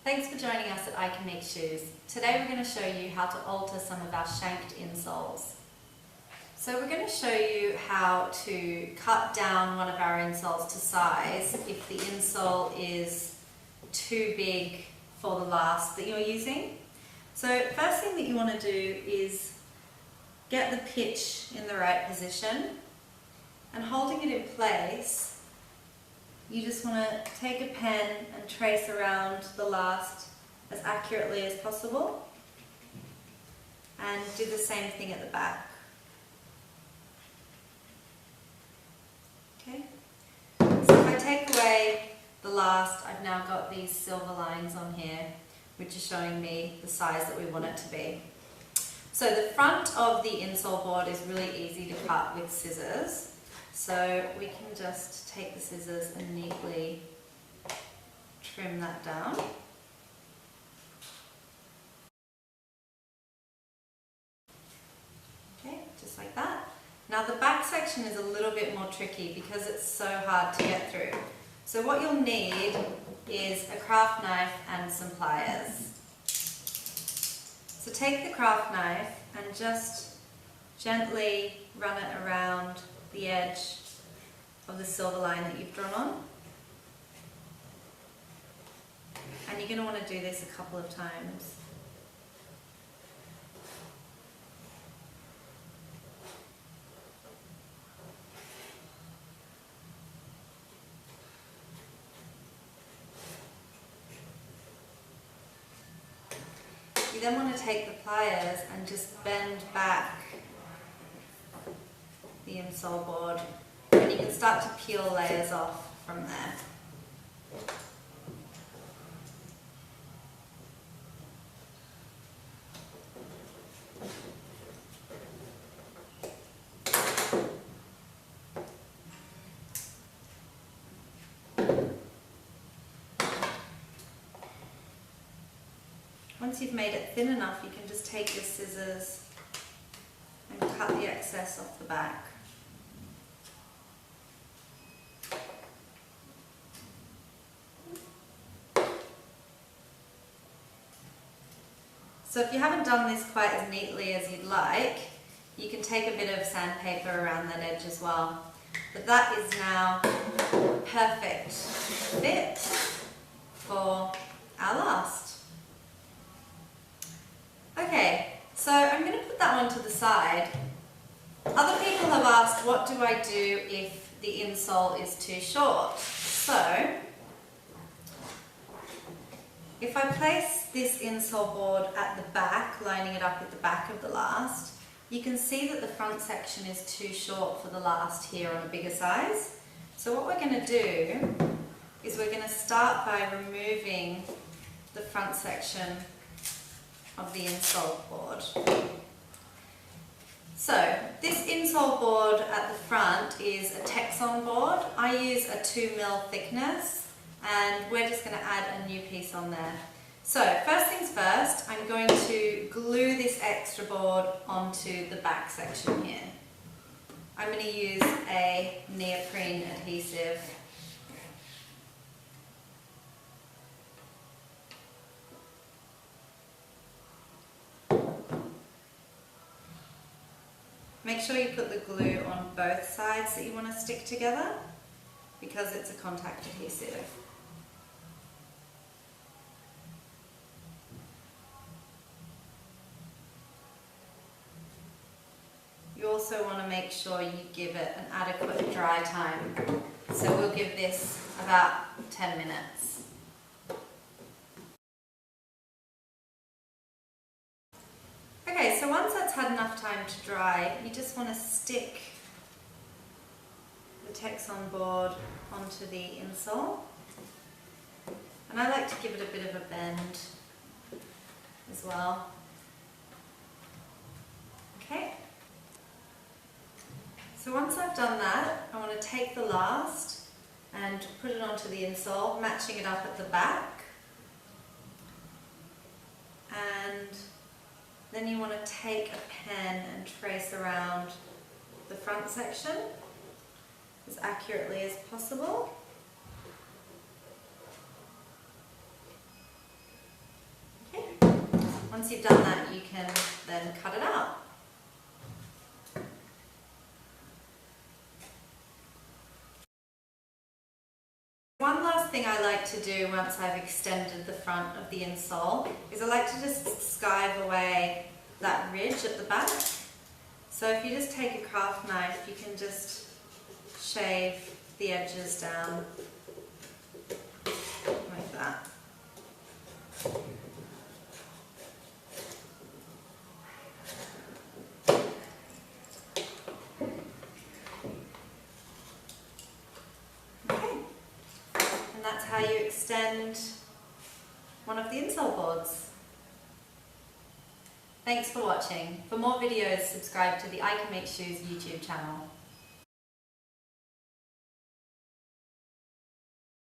Thanks for joining us at I Can Make Shoes. Today we're going to show you how to alter some of our shanked insoles. So we're going to show you how to cut down one of our insoles to size if the insole is too big for the last that you're using. So first thing that you want to do is get the pitch in the right position, and holding it in place, you just want to take a pen and trace around the last as accurately as possible, and do the same thing at the back. Okay, so if I take away the last, I've now got these silver lines on here which are showing me the size that we want it to be. So the front of the insole board is really easy to cut with scissors. So we can just take the scissors and neatly trim that down. Okay, just like that. Now the back section is a little bit more tricky because it's so hard to get through. So what you'll need is a craft knife and some pliers. So take the craft knife and just gently run it around the edge of the silver line that you've drawn on. And you're going to want to do this a couple of times. You then want to take the pliers and just bend back the insole board, and you can start to peel layers off from there. Once you've made it thin enough, you can just take your scissors and cut the excess off the back. So if you haven't done this quite as neatly as you'd like, you can take a bit of sandpaper around that edge as well. But that is now perfect fit for our last. Okay, so I'm going to put that one to the side. Other people have asked, what do I do if the insole is too short? So, if I place this insole board at the back, lining it up at the back of the last, you can see that the front section is too short for the last here on a bigger size. So what we're going to do is we're going to start by removing the front section of the insole board. So this insole board at the front is a Texon board. I use a 2mm thickness, and we're just going to add a new piece on there. So first things first, I'm going to glue this extra board onto the back section here. I'm going to use a neoprene adhesive. Make sure you put the glue on both sides that you want to stick together, because it's a contact adhesive. You also want to make sure you give it an adequate dry time. So we'll give this about 10 minutes. Okay, so once that's had enough time to dry, you just want to stick the Texon board onto the insole. And I like to give it a bit of a bend as well. Okay. So once I've done that, I want to take the last and put it onto the insole, matching it up at the back. And then you want to take a pen and trace around the front section as accurately as possible. Once you've done that, you can then cut it out. One last thing I like to do once I've extended the front of the insole is I like to just skive away that ridge at the back. So if you just take a craft knife, you can just shave the edges down like that. That's how you extend one of the insole boards. Thanks for watching. For more videos, subscribe to the I Can Make Shoes YouTube channel.